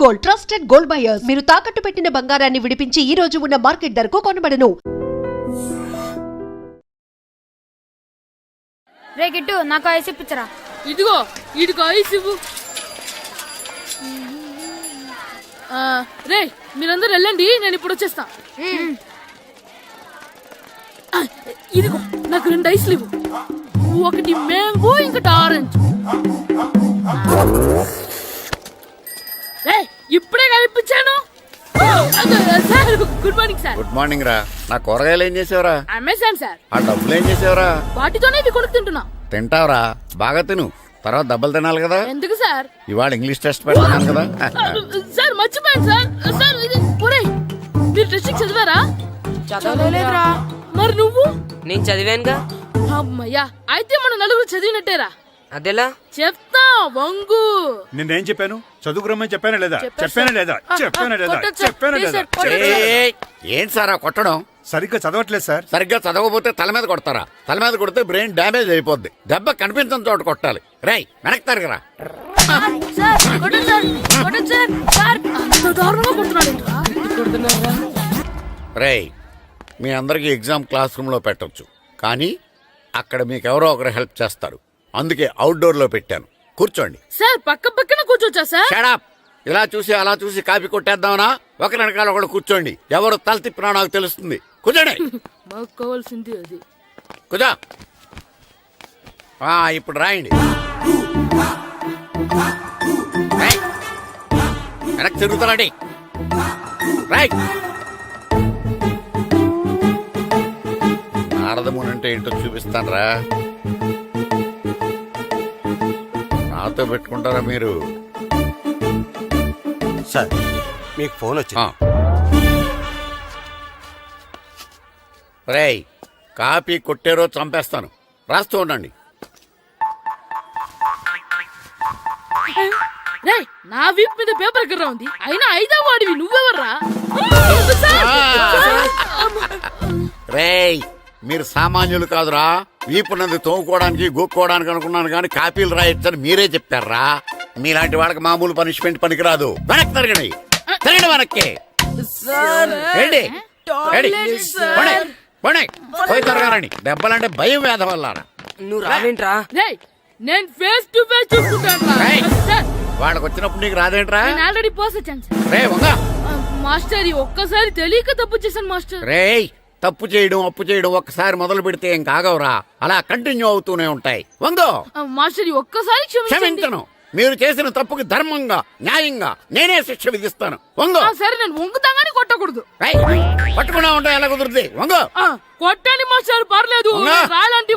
Gold, trusted gold buyers. మీరు తాకట్టు పెట్టిన బంగారాన్ని విడిపించి ఈ రోజు ఉన్న మార్కెట్ ధరకు కొనబడను. రే గిట్టు నాకు ఐస్ ఇప్పించరా. ఇదిగో ఇదిగో ఐస్ ఇవ్వు. రే మీరందరూ వెళ్ళండి, నేను ఇప్పుడు వచ్చేస్తా. ఇదిగో నాకు 2 ఐస్లు ఇవ్వు. ఒకటి మ్యాంగో, ఇంకటి ఆరెంజ్. రే ఇప్పుడే కనిపించాను. Sir good morning sir. Good morning రా. నా కూరగాయలు ఏం చేసావురా? Amazon sir. ఆ డబ్బులు ఏం చేసావురా? వాటితోనే ఇవి కొనుక్కు తింటున్నా. తింటావురా, బాగా తిను, తర్వాత డబ్బులు తినాలి కదా. ఎందుకు సార్? ఇవాళ ఇంగ్లీష్ టెస్ట్ పెడతాను కదా. సార్ మర్చిపోయాను సార్. సార్ ఇది ఒరేయ్, మీరు టెస్టింగ్ చదివారా? చదవలేదురా. మరి నువ్వు? నేను చదివానుగా. అమ్మయ్యా, అయితే మనం నలుగురు చదివినట్టేరా. అదెలా? చెప్తా వంగు. నిన్నేం చెప్పాను? చదువుకురమ్మని చెప్పానా లేదా? ఏంటి సార్ ఆ కొట్టడం? సరిగ్గా చదవట్లేదు సార్. సరిగ్గా చదవకపోతే తల మీద కొడతారా? తల మీద కొడితే బ్రెయిన్ డ్యామేజ్ అయిపోద్ది. దెబ్బ కనిపించని చోట కొట్టాలి. రేయ్ వెనక్కి తరగరా. రేయ్ మీ అందరికి ఎగ్జామ్ క్లాస్ రూమ్ లో పెట్టొచ్చు, కానీ అక్కడ మీకు ఎవరో ఒకరు హెల్ప్ చేస్తారు. అందుకే అవుట్డోర్ లో పెట్టాను. కూర్చోండి. సార్ పక్క పక్కన కూర్చోచ్చా సార్? Shut up. ఇలా చూసి అలా చూసి కాపీ కొట్టేద్దామనా? ఒకరి వెనకాల ఒకడు కూర్చోండి. ఎవరు తల తిప్పినా నాకు తెలుస్తుంది. కూర్చోండి. మాకు కావాల్సింది అది. కూర్చో. ఇప్పుడు రాయండి. వెనక్కి తిరుగుతారండి. రాయ్. నారదముని అంటే ఏంటో చూపిస్తాను రా. నాతో పెట్టుకుంటారా మీరు? సార్ మీకు ఫోన్ వచ్చింది. రేయ్ కాపీ కొట్టారో చంపేస్తాను. రాస్తూ ఉండండి. రే నా వీప్ మీద పేపర్ కర్ర ఉంది, అయినా 5వ వాడివి నువ్వెవర్రా? రేయ్ మీరు సామాన్యులు కాదురా. వీపున్నది తోముకోవడానికి గోక్కోవడానికి అనుకున్నాను, కానీ కాపీలు రాయొచ్చని మీరే చెప్పారా. మీలాంటి వాళ్ళకి మామూలు పనిష్మెంట్ పనికిరాదు. వెనక్కి తిరగండి. తిరగండి వెనక్కి. పోయి తిరగారండి. దెబ్బలంటే భయం వేద వల్ల. నువ్వు రావేంట్రా? నేను ఫేస్ టు ఫేస్ చూసుకుంటాను. వాళ్ళకి వచ్చినప్పుడు నీకు రాదేంట్రా? ఆల్రెడీ పోస్ వచ్చాను రే వంగ. మాస్టర్ ఒక్కసారి తెలియక తప్పు చేశాను మాస్టర్. రేయ్ తప్పు చేయడం అప్పు చేయడం ఒక్కసారి మొదలు పెడితే ఏం కాగవరా, అలా కంటిన్యూ అవుతూనే ఉంటాయి. వందో. మాస్టర్ ఒక్కసారి క్షమించను. మీరు చేసిన తప్పుకి ధర్మంగా న్యాయంగా నేనే శిక్ష విధిస్తాను. వంగో. సరే నేను వంగుతాగాని కొట్టకూడదు. పట్టుకున్నా ఉంటా ఎలా కుదురుతుంది. వంగో. కొట్టండి మాస్టర్ పర్లేదు. రాలాంటి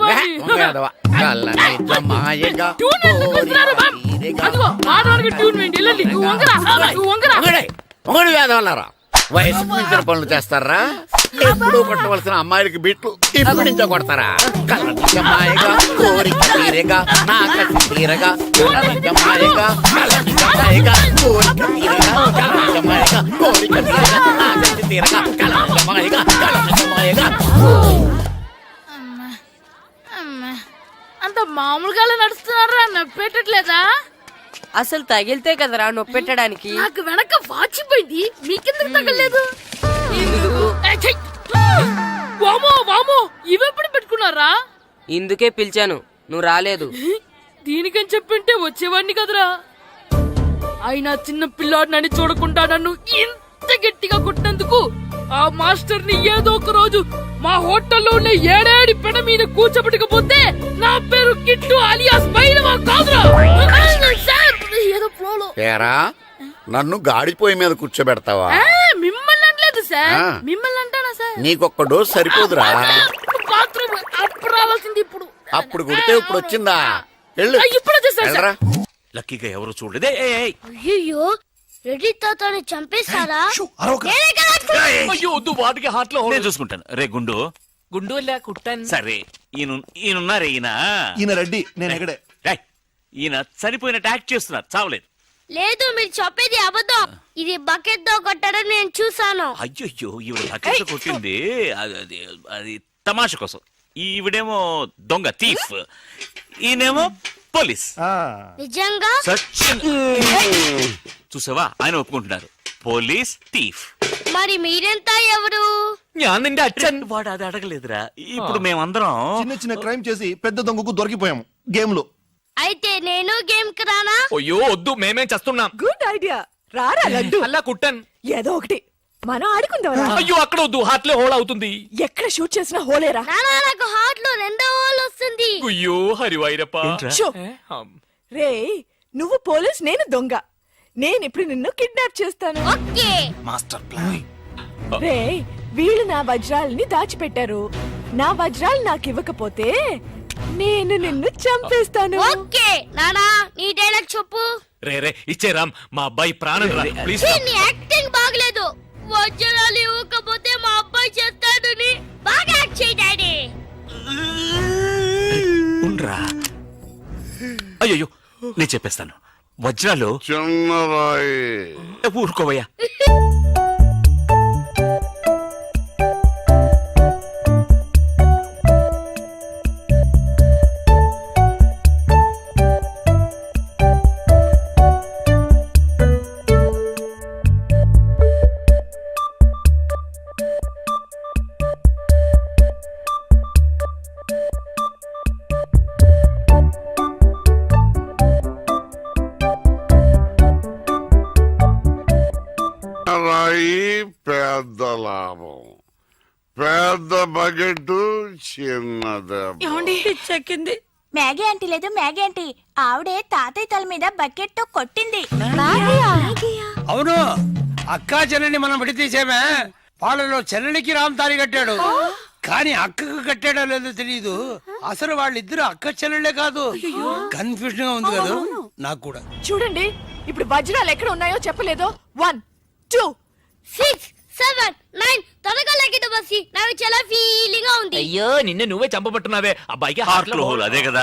మొగడు వేదవల్లారా. వయసుకు మించిన పనులు చేస్తారా? ఎప్పుడు కొట్టవలసిన అమ్మాయిలకి బిట్లు ఇప్పుడు నుంచో కొడతారా? కలనిజమాయగా కోరిక తీరగా నా కసి తీరగా కలనిజమాయగా కలనిజమాయగా కోరిక తీరగా కలనిజమాయగా కోరిక తీరగా నా కసి తీరగా కలనిజమాయగా కలనిజమాయగా. అంత మామూలుగా నడుస్తున్నారా? నొప్పెట్టట్లేదా? అసలు తగిలితే కదరా నొప్పెట్టడానికి. నాకు వెనక వాచిపోయింది, మీకెందుకు తగలేదు? వామో వామో ఇవెప్పుడు పెట్టుకున్నారా? ఇందుకే పిలిచాను, నువ్వు రాలేదు. దీనికని చెప్పింటే వచ్చేవాడిని కదరా. అయినా చిన్న పిల్లాడినని చూడకుండా నన్ను ఇంత గట్టిగా కొట్టినందుకు ఆ మాస్టర్ ని ఏదో ఒక రోజు మా హోటల్లో ఉన్న 7 పెడ మీద కూర్చోబెట్టకపోతే నా పేరు కిట్టు అలియాస్ బైరవా కాదురా. ఏదో ఫ్లోలో. నన్ను గాడిపోయి మీద కూర్చోబెడతావా? మిమ్మల్ని అనలేదు సార్, మిమ్మల్ని అంటానా సార్? నీకొక్క డోస్ సరిపోదురా. బాత్రూమ్ అప్పుడు రావాల్సింది ఇప్పుడు. అప్పుడు కొడితే ఇప్పుడు వచ్చిందా? ఇప్పుడు వచ్చేసారా? లక్కీగా ఎవరు చూడలేదే. అయ్యో రెడ్డి తాతని చంపేశారా? నేను చూసుకుంటాను. రే గుండు గుండు కుట్టాను. సరే ఈయనున్నారే ఈయన రెడ్డి, నేను ఎక్కడే. ఈయన చనిపోయినట్టు యాక్ట్ చేస్తున్నారు, చావలేదు. లేదు మీరు చెప్పేది అబద్ధం. ఇది బకెట్ తో కొట్టడం నేను చూసాను. అయ్యో ఈవిడ బకెట్ కొట్టింది అది తమాషా కోసం. ఈవిడేమో దొంగ థీఫ్, ఈయనేమో పోలీస్. నిజంగా సచిన్ చూసావా, ఆయన ఒప్పుకుంటున్నారు. Police thief. మరి మీరెంత ఎవరు? ഞാൻ നിന്റെ അച്ഛൻ. వాడు అది అడగలేదురా. ఇప్పుడు మేమందరం చిన్న చిన్న క్రైమ్ చేసి పెద్ద దొంగకు దొరికిపోయాము గేమ్ లో. అయితే నేను గేమ్ కి రానా? అయ్యో వద్దు, మేమేం చేస్తున్నాం. Good idea. రారా లడ్డు. అలా కుట్టన్. ఏదో ఒకటి మనం ఆడుకుందాం. అయ్యో అక్కడ వద్దు, హార్ట్ లో హోల్ అవుతుంది. ఎక్కడ షూట్ చేసినా హోలేరా. నానా నాకు హార్ట్ లో రెండో హోల్ వస్తుంది. అయ్యో హరివైరప్ప. షో. రే నువ్వు పోలీస్, నేను దొంగ. నేను ఇప్పుడు నిన్ను కిడ్నాప్ చేస్తాను. ఓకే. Master plan. రే వీళ్ళు నా వజ్రాలని దాచిపెట్టారు. నా వజ్రాలు నాకు ఇవ్వకపోతే నేను నిన్ను చంపేస్తాను. ఓకే నానా, నీ డైలాగ్ చెప్పు. రే రే ఇచ్చే రామ్, మా అబ్బాయి ప్రాణం రా ప్లీజ్. నీ యాక్టింగ్ బాగలేదు. వజ్రాలు ఇవ్వకపోతే మా అబ్బాయి చేస్తాడని బాగా యాక్ట్ చేయి డాడీ. ఉండ్రా. అయ్యో నేను చెప్పేస్తాను. వజ్రాలు చిన్నరాయి. ఊరుకోవయ్యా. రాయి పెద్ద లాభం, పెద్ద బకెట్ చిన్నది. చెక్కింది. మ్యాగీ ఆంటీ లేదు, మ్యాగీ ఆంటీ ఆవిడే తాతయ్య తల మీద బకెట్ తో కొట్టింది. అవును, అక్కా చెల్లెని మనం విడతీసేమే. వాళ్ళలో చెల్లెనికి రామ్ తారి కట్టాడు, కానీ అక్కకు కట్టాడో లేదో తెలియదు. అసలు వాళ్ళిద్దరు అక్క చెల్లెళ్ళే కాదు. కన్ఫ్యూజన్ గా ఉంది కదా నాకు కూడా. చూడండి ఇప్పుడు వజ్రాలు ఎక్కడ ఉన్నాయో చెప్పలేదు. 1 2 6 7 9 త్వరగా లెక్కిద్దు బస్సి. నాకు చాలా ఫీలింగ్ గా ఉంది. అయ్యో నిన్ను నువ్వే చంపబట్టున్నావే. అబ్బాయికి హార్ట్ లో హోల్ అదే కదా.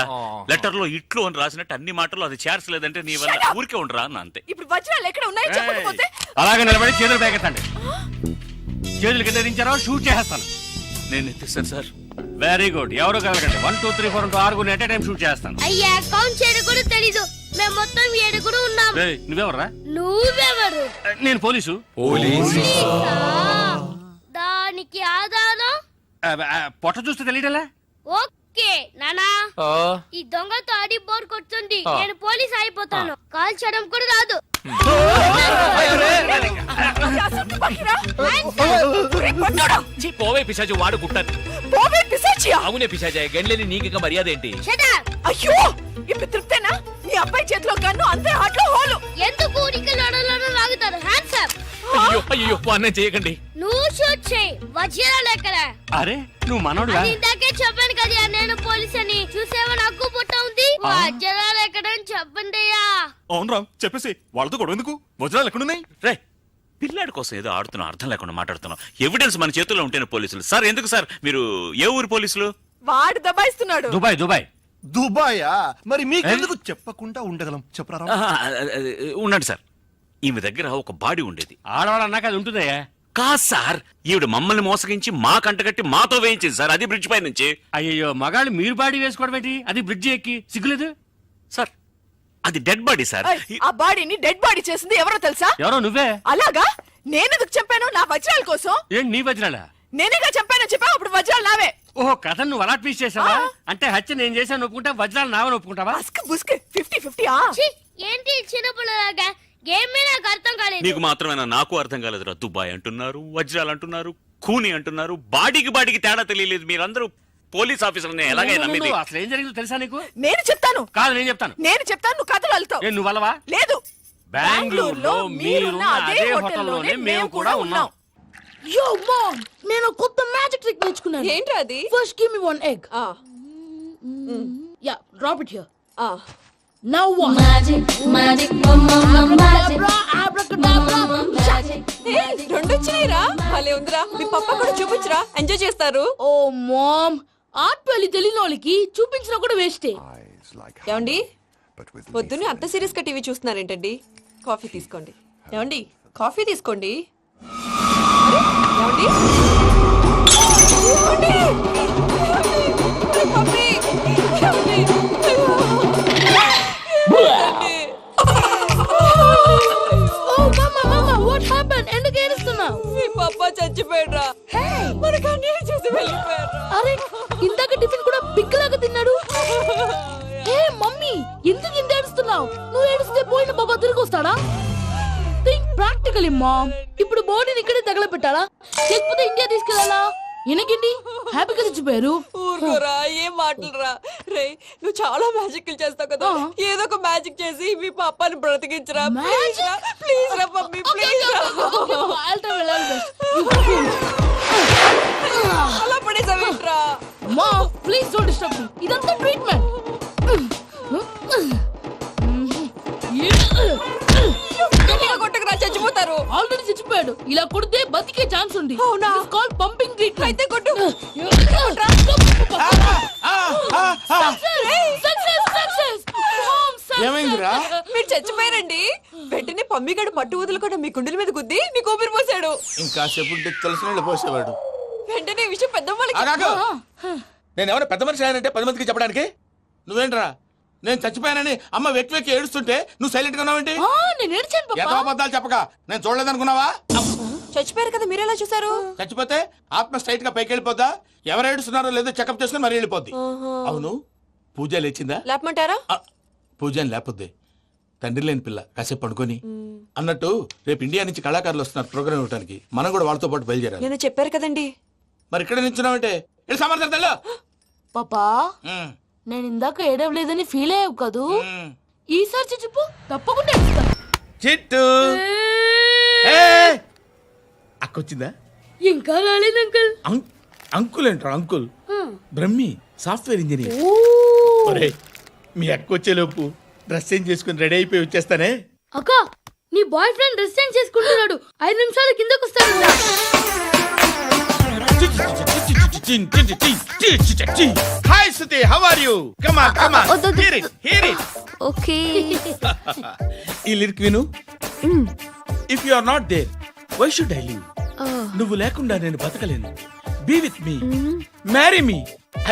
లెటర్ లో ఇట్లు అని రాసినట్టు అన్ని మాటలు అది చేర్చలేదంటే నీ వల్ల ఊరికే ఉండరా అన్న అంతే. ఇప్పుడు వజ్రాలు ఎక్కడ ఉన్నాయో చెప్పకపోతే అలాగే నిలబడి చేతులు పేకెత్తండి. చేతులు కింద దించారో షూట్ చేస్తాను. నేను ఎత్తిస్తాను సార్. Very good. ఎవరు కలగండి. 1 2 3 4 6 ఎట్ టైం షూట్ చేస్తాను. అయ్యా కౌంట్ చేయడం కూడా తెలీదు. మేము మొత్తం 7 ఉన్నాం. నువ్వెవర్రా? నువ్వెవరు? నేను పోలీసు. పోలీసా? దానికి ఆధారం? పొట్ట చూస్తే తెలియటలా? ఓకే నానా, ఈ దొంగతో ఆడి బోర్ కొడుతుంది. నేను పోలీస్ అయిపోతాను. కాల్ చేయడం కూడా రాదు. పోవే పిశాచి, వాడు కుట్టన్. పోవే పిశాచియా? అవునే పిశాచి, గండ్లేని నీకు మర్యాద ఏంటి? Shut up. అయ్యో ఇప్పుడు తృప్తేనా? నీ అబ్బాయి చేతిలో గన్ను, అంతే హాట్లో హోలు. ఎందుకు ఊరికి లడలను లాగుతారు? Hands up. అయ్యో అయ్యో అన్నం చేయకండి. నువ్వు షూట్ చేయి. వజ్రాలు ఎక్కడ? అరే నువ్వు మనోడుగా? అది ఇందాకే చెప్పాను కదా నేను పోలీస్ అని. చూసేవా నాకు పుట్ట ఉంది. వజ్రాలు ఎక్కడ అని చెప్పండి అయ్యా. అవును రామ్, చెప్పేసి వాళ్ళతో గొడవ ఎందుకు? వజ్రాలు ఎక్కడున్నాయి? రే పిల్లాడి కోసం ఏదో ఆడుతున్నాం, అర్థం లేకుండా మాట్లాడుతున్నాం. ఎవిడెన్స్ మన చేతుల్లో ఉంటేనే పోలీసులు. సార్ ఎందుకు సార్ మీరు ఏ ఊరు పోలీసులు? వాడు దబాయిస్తున్నాడు. దుబాయ్. దుబాయ్ దుబాయా? మరి మీకెందుకు చెప్పకుండా ఉండగలం? చెప్పరా. ఉండండి సార్. ఈమె దగ్గర ఒక బాడీ ఉండేది. ఆడవాళ్ళు అన్నాక అది ఉంటుందయ్యా. కాదు సార్, ఈవిడ మమ్మల్ని మోసగించి మా కంటగట్టి మాతో వేయించింది సార్. అది బ్రిడ్జ్ పై నుంచి. అయ్యో మగాళ్ళు మీరు బాడీ వేసుకోవడం ఏంటి? అది బ్రిడ్జ్ ఎక్కి సిగ్గులేదు సార్ అది డెడ్ బాడీ సార్. ఏయ్, ఆ బాడీని డెడ్ బాడీ చేసింది ఎవరో తెలుసా? ఎవరో నువ్వే. అలాగా? నేనెందుకు చంపాను? నా వజ్రాల కోసం. ఏంటి నీ వజ్రాలా? నేనేగా చంపాను చెప్పావు, అప్పుడు వజ్రాలు నావే. ఓహో కథ నువ్వు అలా ట్వీస్ట్ చేసావా? అంటే హత్య నేను చేశాను ఒప్పుకుంటా, వజ్రాలు నావని ఒప్పుకుంటావా? బస్క్ బుస్క్ 50-50. ఛీ, ఏంటి చిన్నపిల్లలాగా గేమ్ మీద నాకు అర్థం కాలేదు. నీకు మాత్రమేనా? నాకు అర్థం కాలేదురా. దుబాయ్ అంటున్నారు, వజ్రాలు అంటున్నారు, కూని అంటున్నారు. బాడీకి తేడా తెలియలేదు. మీరందరూ పోలీస్ ఆఫీసర్ని ఎలాగైనా నమ్మింది. అసలు ఏం జరిగిందో తెలుసా నీకు? నేను చెప్తాను. కాదు నేను చెప్తాను. నువ్వు కథలు వెళ్తావు. నువ్వు వల్లవా? లేదు. బెంగళూరులో మీరున్న అదే హోటల్లోనే మేము కూడా ఉన్నాం. యో మామ్, నేను కొత్త మ్యాజిక్ ట్రిక్ నేర్చుకున్నాను. ఏంట్రా అది? First give me 1 egg. Yeah, drop it here. Now what? Magic రెండు వచ్చినాయిరా. భలే ఉందిరా. మీ పప్ప కూడా చూపించరా, ఎంజాయ్ చేస్తారు. ఓ మామ్, ఆర్ట్ పెళ్లి తెలియని వాళ్ళకి చూపించినా కూడా వేస్టే. ఏమండి పొద్దున్నే అంత సీరియస్ గా టీవీ చూస్తున్నారేంటండి? కాఫీ తీసుకోండి. ఏమండి కాఫీ తీసుకోండి. ఏమండి? ఏమండి? కాఫీ. ఏమండి? What happen? ఎందుకు ఏడుస్తున్నావు? మీ పప్ప చచ్చిపోయాడ్రా. మనకు అన్యాయం చేసి వెళ్ళిపోయాడ్రా. అరే ఇందాక టిఫిన్ కూడా పిక్కలాగా తిన్నాడు. ఏ మమ్మీ ఎందుకు ఇంత ఏడుస్తున్నావు? నువ్వు ఏడిస్తే పోయిన బాబా తిరిగి వస్తాడా? Think practically mom. ఇప్పుడు బాడీని ఇక్కడే తగలబెట్టాలా లేకపోతే ఇండియా తీసుకెళ్ళాలా? ఎనకండి హ్యాపీగా చచ్చిపోయారు. ఊరుకోరా, ఏం మాటలురా. రే నువ్వు చాలా మ్యాజిక్ చేస్తావు కదా, ఏదో ఒక మ్యాజిక్ చేసి మీ పాపాని బ్రతికించరా. ప్లీజ్ రా మమ్మీ, ప్లీజ్ అలా పడేసావేంట్రా. మా ప్లీజ్ డోంట్ డిస్టర్బ్ మీ. ఇదంతా ట్రీట్మెంట్. కొట్టకురా, చచ్చిపోతారు. ఆల్రెడీ చచ్చిపోయాడు. ఇలా కొడితే బతికే ఛాన్స్ ఉంది. అవునా? Call pumping treatment. అయితే కొట్టు. ఏమైందిరా? మీరు చచ్చిపోయారండి. వెంటనే పమ్మిగాడు పట్టు వదులుకుండా మీ గుండెల మీద గుద్ది మీకు ఊపిరి పోసాడు. ఇంకా చెప్పుంటే తెలిసిన పోసేవాడు. వెంటనే ఈ విషయం పెద్ద నేను ఎవరైనా పెద్ద మనిషి అంటే 10 మందికి చెప్పడానికి. నువ్వేంట్రా నేను చచ్చిపోయానని అమ్మ వెక్కి వెక్కి ఏడుస్తుంటే నువ్వు సైలెంట్ గా ఉన్నావేంటి? నేను ఏడ్చాను పాపా. ఎంతో అబద్ధాలు చెప్పక నేను చూడలేదనుకున్నావా? చచ్చిపోయారు కదా, మీరెలా చూసారు? చచ్చిపోతే ఆత్మ స్ట్రైట్ గా పైకి వెళ్ళిపోద్దా? ఎవరు ఏడుస్తున్నారో లేదో చెకప్ చేసుకుని మరి వెళ్ళిపోద్ది. అవును, పూజ లేచిందా? లేపమంటారా? పూజ అని లేకపోద్ది. తండ్రి లేని పిల్ల కాసేపు పడుకొని. అన్నట్టు రేపు ఇండియా నుంచి కళాకారులు వస్తున్నారు ప్రోగ్రామ్ ఇవ్వడానికి. మనం కూడా వాళ్ళతో పాటు బయలుదేరాలి. నేను చెప్పారు కదండి. మరి ఇక్కడ నిల్చున్నావంటే వెళ్ళి సమర్థతలో. పాపా నేను ఇందాక ఏడవలేదని ఫీల్ అయ్యావు కదూ. ఈసారి చచ్చిపో, తప్పకుండా ఏడుస్తాను. చిట్టు అక్కొచ్చిందా? ఇంకా రాలేదు అంకుల్. అంకుల్ ఏంట్రా అంకుల్? Brahmi software engineer. ఒరేయ్, మీ అక్క వచ్చేలోపు డ్రెస్ చేంజ్ చేసుకుని రెడీ అయిపోయి వచ్చేస్తానే. అక్క నీ బాయ్ ఫ్రెండ్ డ్రెస్ చేంజ్ చేసుకుంటున్నాడు. 5 నిమిషాలు కిందకు వస్తాడు. Hi Suthi, how are you? Come on come on, hear it. Okay. ఈ లిరిక్ విను. If you are not there why should I live? నువ్వు లేకుండా నేను బతకలేను. Be with me, marry me,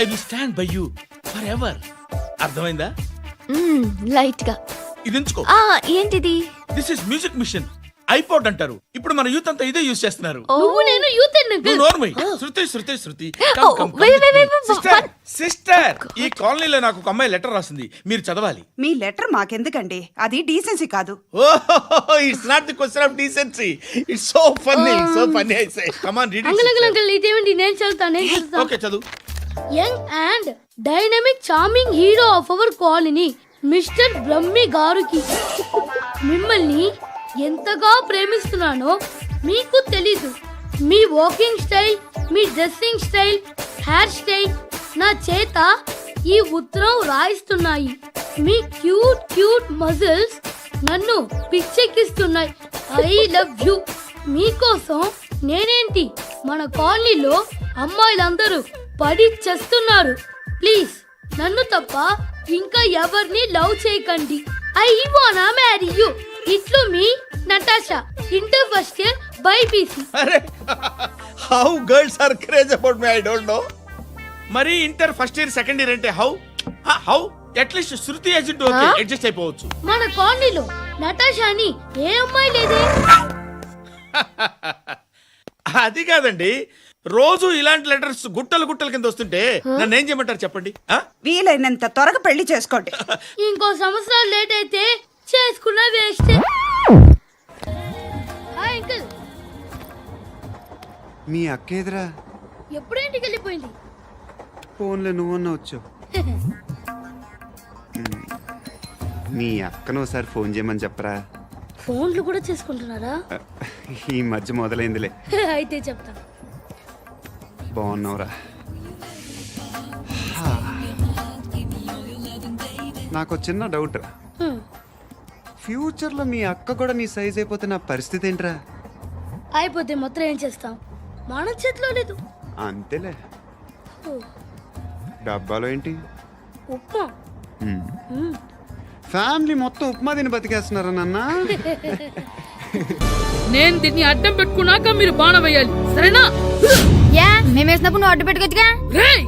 I will stand by you forever. అర్థమైందా? Light గా. ఇది ఉంచుకో. ఏంటిది? This is music machine. IPod అంటారు. ఇప్పుడు మన యూత్ అంతా ఇదే యూజ్ చేస్తున్నారు. నువ్వు నేను యూత్ నువ్వు నోర్మై. శృతి శృతి శృతి. సిస్టర్, ఈ కాలనీలో నాకు ఒక అమ్మాయి లెటర్ రాసింది, మీరు చదవాలి. మీ లెటర్ మాకెందుకండి, అది డీసెన్సీ కాదు. ఓహో, it's not the question of decency. It's so funny, so funny. I say come on read it. ఇదేమిటి? నేను చదువుతాను. ఓకే చదువు. Young and dynamic charming hero of our colony mister Brahmi గారికి మిమ్మల్ని ఎంతగా ప్రేమిస్తున్నానో మీకు తెలీదు. మీ వాకింగ్ స్టైల్, మీ డ్రెస్సింగ్ స్టైల్, హెయిర్ స్టైల్ నా చేత ఈ ఉత్తరం రాయిస్తున్నాయి. మీ క్యూట్ క్యూట్ మజిల్స్ నన్ను పిచ్చెక్కిస్తున్నాయి. I love you. మీకోసం నేనేంటి, మన కాలనీలో అమ్మాయిలందరూ పడి చేస్తున్నారు. ప్లీజ్ నన్ను తప్ప ఇంకా ఎవరిని లవ్ చేయకండి. ఐ వానా మ్యారీ యూ. ఇట్లు మీ Natasha, inter first year BiPC. అరే, how girls are craze about me I don't know. మరి inter first year second year అంటే how how at least Shruti agent okay adjust అయిపోవచ్చు. మన కాలనీలో నటాషా అని ఏ అమ్మాయి లేదే. అది కాదండి, రోజు ఇలాంటి లెటర్స్ గుట్టలు గుట్టల కింద వస్తుంటే నన్ను ఏం చేయమంటారు చెప్పండి? వీలైనంత త్వరగా పెళ్లి చేసుకోండి. ఇంకో సంవత్సరాలు లేట్ అయితే చేసుకున్న వేస్ట్. Hi uncle. మీ అక్క ఎదురా ఎప్పుడు ఇంటికి వెళ్ళిపోయింది? ఫోన్లో నువ్వన్నా వచ్చు. మీ అక్కను ఒకసారి ఫోన్ చేయమని చెప్పరా. ఫోన్లు కూడా చేసుకుంటున్నారా? ఈ మధ్య మొదలైందిలే. అయితే చెప్తాను. బాగున్నావురా. నాకు చిన్న డౌట్ రా. ఫ్యూచర్ లో మీ అక్క కూడా నీ సైజ్ అయిపోతే నా పరిస్థితి ఏంట్రా? అయిపోతే మొత్తం ఏం చేస్తాం, మన చేతిలో లేదు. అంతేలే. డబ్బాలో ఏంటి? ఉప్మా. ఫ్యామిలీ మొత్తం ఉప్మా తిని బతికేస్తున్నారా నాన్న? నేను దీన్ని అడ్డం పెట్టుకున్నాక మీరు బాణ వేయాలి, సరేనా? మేము వేసినప్పుడు నువ్వు అడ్డు పెట్టుకోవచ్చుగా. రేయ్,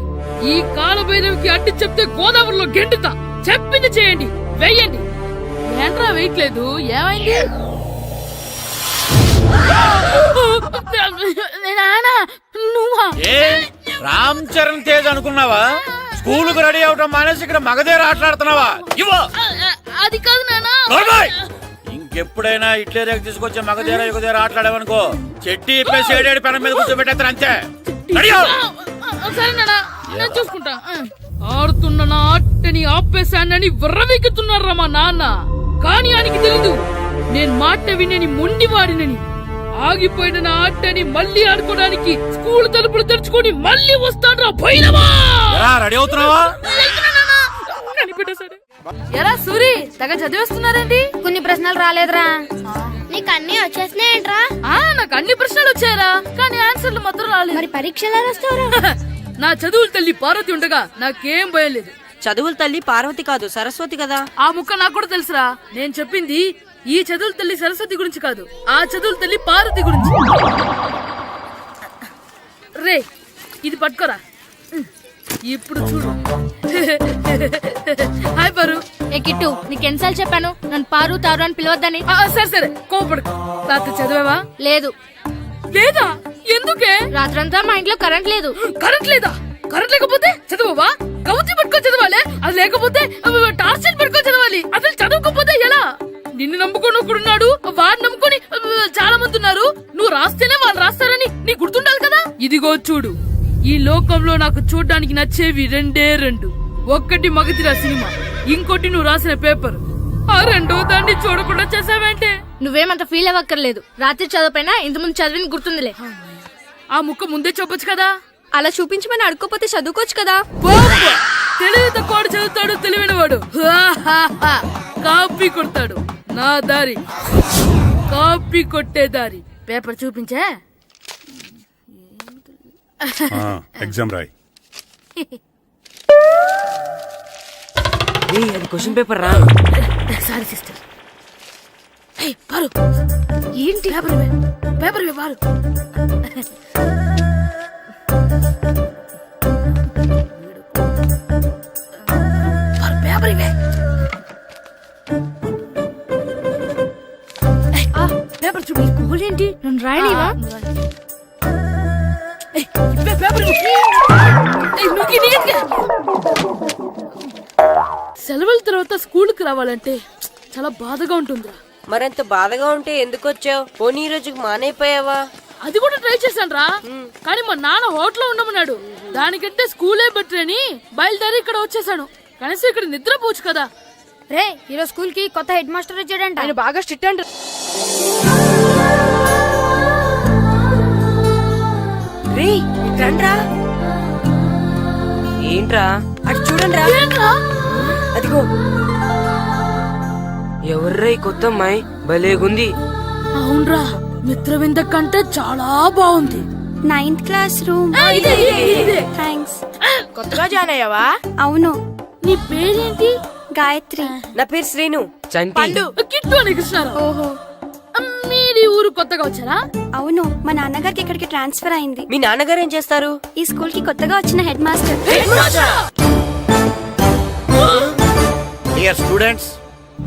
ఈ కాలభైరవికి అడ్డు చెప్తే గోదావరిలో గెంటుతా. చెప్పింది చేయండి, వెయ్యండి. ఏంట్రా వేయట్లేదు, ఏమైంది? నాన్న నువ్వా? ఏ రామ్ చరణ్ తేజ్ అనుకున్నావా? స్కూలుకు రెడీ అవటం మానేసి ఇక్కడ మగధీర ఆటలాడుతున్నావా? ఇవ్వు. అది కాదు నాన్న. నోర్మోయ్! ఇంకెప్పుడైనా ఇట్లే రేపు తీసుకొచ్చే మగధీర యుగధీర ఆటలాడావనుకో చెట్టి ఇప్పేసి ఏడేడు పెనం మీద కూర్చోబెట్టేస్తారు అంతే. రెడీ అవ్వు. సరే నాన్న, నేను చూసుకుంటా. ఆడుతున్న నా ఆటని ఆపేశానని విర్రవీగుతున్నారా మా నాన్న. కానీ ఆయనకి తెలీదు నేను మాట వినని మొండివాడినని. ఆగిపోయిన నా ఆటని మళ్ళీ ఆడుకోవడానికి స్కూల్ తలుపులు తెరుచుకొని మళ్ళీ వస్తాడ్రా భైరవా. రెడీ అవుతున్నావా? ఎలా సూరి తెగ చదివేస్తున్నారండి? కొన్ని ప్రశ్నలు రాలేదురా. నీకు అన్ని వచ్చేసినాయంట్రా? నాకు అన్ని ప్రశ్నలు వచ్చాయరా, కానీ ఆన్సర్లు మాత్రం రాలేదు. మరి పరీక్షలు రాస్తావురా? నా చదువుల తల్లి పార్వతి ఉండగా నాకేం భయం లేదు. చదువుల తల్లి పార్వతి కాదు సరస్వతి కదా. ఆ ముక్క నాకు కూడా తెలుసురా. నేను చెప్పింది ఈ చదువుల తల్లి సరస్వతి గురించి కాదు, ఆ చదువుల తల్లి పార్వతి గురించి. రే ఇది పట్టుకోరా. ఇప్పుడు చూడు. హాయ్ పారు. ఏ కిట్టు, నీకు ఎన్నిసార్లు చెప్పాను నన్ను పారు తారు అని పిలవద్దని? సరే సరే కోపడుకు. రాత్రి చదివావా? లేదు. లేదా? ఎందుకే? రాత్రంతా మా ఇంట్లో కరెంట్ లేదు. కరెంట్ లేదా? కరెంట్ లేకపోతే చదవవా? కవచి పట్టుకొని చదవాలి. అది లేకపోతే టార్చ్ లైట్ పట్టుకొని చదవాలి. అసలు చదవకపోతే ఎలా? నిన్ను నమ్ముకొని ఒకడున్నాడు, వాడిని నమ్ముకొని చాలా మంది ఉన్నారు. నువ్వు రాస్తేనే వాళ్ళు రాస్తారని నీకు గుర్తుండాలి కదా. ఇదిగో చూడు, ఈ లోకంలో నాకు చూడ్డానికి నచ్చేవి రెండే రెండు. ఒక్కటి మగధీర సినిమా, ఇంకోటి నువ్వు రాసిన పేపర్. ఆ రెండో దాన్ని చూడకుండా చేసావేంటే? నువ్వేమంత ఫీల్ అవ్వక్కర్లేదు. రాత్రి చదవపోయినా ఇంతకుముందు చదివిన గుర్తుందిలే. ఆ ముక్క ముందే చెప్పొచ్చు కదా. అలా చూపించమని అడుక్కోపోతే చదువుకోవచ్చు కదా. తెలివి తక్కువ చదువుతాడు, తెలివైన వాడు కాపీ కొడతాడు. నా దారి కాపీ కొట్టే దారి. పేపర్ చూపించే. ఎగ్జామ్ రాయి. అది క్వశ్చన్ పేపర్ రా. Sorry sister. పారు ఏంటి పేపర్ పేపర్ పారు. పేపర్ ఇవే. పేపర్ చూపి. ఏంటి నన్ను రాయనివా? సెలవుల తర్వాత స్కూల్ కి రావాలంటే చాలా బాధగా ఉంటుందిరా. మరంత బాధగా ఉంటే ఎందుకు వచ్చావు? పోనీ ఈ రోజుకి మానైపోయావా? అది కూడా ట్రై చేశాను రా, కానీ మా నాన్న హోటల్లో ఉండమన్నాడు. దానికంటే స్కూలే బెటర్ అని బయలుదేరి ఇక్కడ వచ్చేసాను. కనీసం ఇక్కడ నిద్రపోవచ్చు కదా. రే ఈరోజు స్కూల్ కి కొత్త హెడ్ మాస్టర్ వచ్చాడంట. ఆయన బాగా స్ట్రిక్ట్ అంట. రే రండ్రా. ఏంట్రా అటు చూడండి రా. అదిగో ఎవర్రా ఈ కొత్త అమ్మాయి? భలేగుంది. అవునరా, మిత్రవింద కంటే చాలా బాగుంది. 9th class room. థ్యాంక్స్. కొత్తగా జాయిన్ అయ్యావా? అవును. నీ పేరేంటి? గాయత్రి. నా పేరు శ్రీను. పండు. కిట్టు అని కృష్ణారావు. ఓహో. మీరు ఊరు కొత్తగా వచ్చారా? అవును, మా నాన్నగారికి ఇక్కడికి ట్రాన్స్ఫర్ అయింది. మీ నాన్నగారు ఏం చేస్తారు? ఈ స్కూల్ కి కొత్తగా వచ్చిన హెడ్ మాస్టర్. డియర్ స్టూడెంట్స్,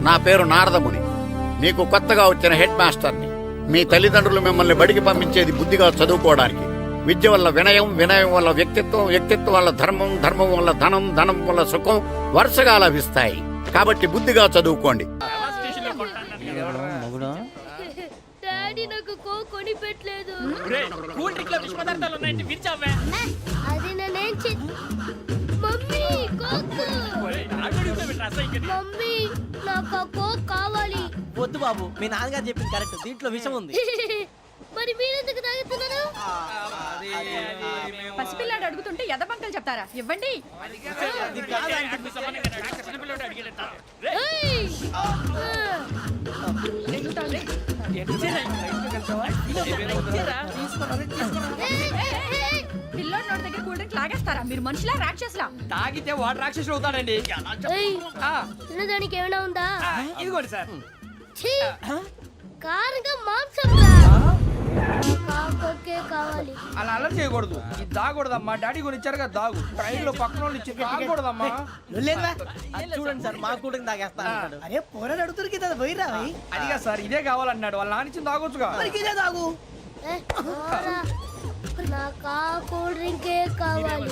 నా పేరు నారదముని. మీకు కొత్తగా వచ్చిన హెడ్ మాస్టర్ని. మీ తల్లిదండ్రులు మిమ్మల్ని బడికి పంపించేది బుద్ధిగా చదువుకోవడానికి. విద్య వల్ల వినయం, వినయం వల్ల వ్యక్తిత్వం, వ్యక్తిత్వం వల్ల ధర్మం, ధర్మం వల్ల ధనం, ధనం వల్ల సుఖం వరుసగా లభిస్తాయి. కాబట్టి బుద్ధిగా చదువుకోండి. డాడీ నాకు కొని పెట్టలేదు. అది నేనేం మమ్మీ మమ్మీ నాకు ఆ కోక్ కావాలి. వద్దు బాబు, మీ నాన్నగారు చెప్పింది కరెక్ట్. దీంట్లో విషయం ఉంది. మరి మీరెందుకు తాగుతున్నారు? పసిపిల్లాడు అడుగుతుంటే ఎదబంకలు చెప్తారా? ఇవ్వండి. పిల్లోడు నోటి దగ్గర కూల్ డ్రింక్ లాగేస్తారా? మీరు మనుషులా రాక్షసులా? తాగితే వాడు రాక్షసుడు అవుతాడండి. దానికి ఏమైనా ఉందా? ఇదిగోండి సార్. కారంగా మాంసం కావాలి. అలా అలర్ చేయకూడదు. ఇది దాగకూడదమ్మా. డాడీ కొని ఇచ్చారు కదా దాగు. ట్రైన్ లో పక్కన వాళ్ళు ఇచ్చి దాగకూడదమ్మా. చూడండి సార్, మా కూడా తాగేస్తాను. అరే పోరాడు అడుగుతారు కదా పోయిరా. అదిగా సార్, ఇదే కావాలన్నాడు. వాళ్ళ నానిచ్చింది తాగొచ్చుగా. ఇదే తాగు. నాకు ఆ కూల్ డ్రింకే కావాలి.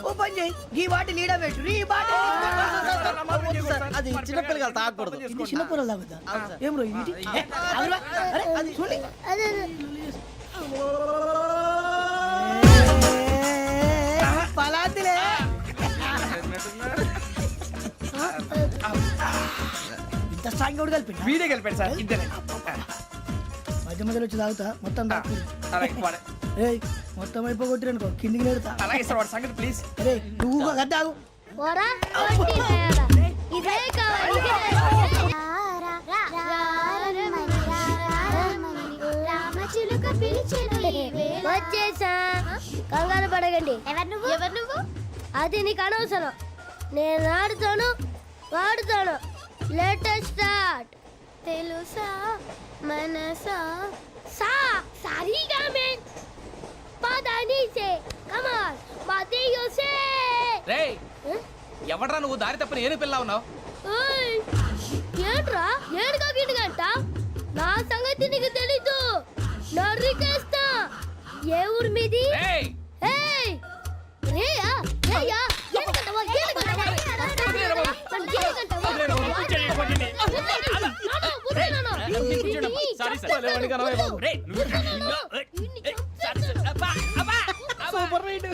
ఓ పని చేయి ఈ బాటి లీడ పెట్టు ఈ బాటి అది చిన్నపిల్లలు తాగకూడదు ఇది చిన్నపిల్లలు తాగుతా ఏం రో ఇది అరే అది చూడండి అదే పలాతిలే ఇంత స్ట్రాంగ్ కూడా కలిపి వీడే కలిపాడు సార్ ఇద్దరే మధ్య మధ్యలో వచ్చి తాగుతా మొత్తం తాగు అలాగే వాడు ఏయ్ మొత్తం అయిపోగొట్టిరనుకో కిందికి నేడుతా అలాగే సార్ వాడు సంగతి ప్లీజ్ అరే నువ్వు గద్దాగు పోరా వడ్డీ తయారా. ఇదే కావాలి ఇదే. వచ్చేసా కంగారు పడగండి. ఎవరు నువ్వు అది నీకు అనవసరం. నేను ఆడుతాను వాడుతాను. లేటెస్ట్ స్టార్ట్ తెలుసా మనసా సా సారీగా మే పదని సే కమాన్ బాతియో సే. రేయ్ ఎవడ్రా నువ్వు దారి తప్పని ఏను పిల్ల ఉన్నావు ఓయ్ ఏంట్రా ఏడుగా గిడుగంట నా సంగతి నీకు తెలీదు. నరికేస్తా. ఏ ఊరు మీది? రేయ్ ఏయ్ రేయా రేయా ఏడుగంటవా ఏడుగంటవా సారీ సార్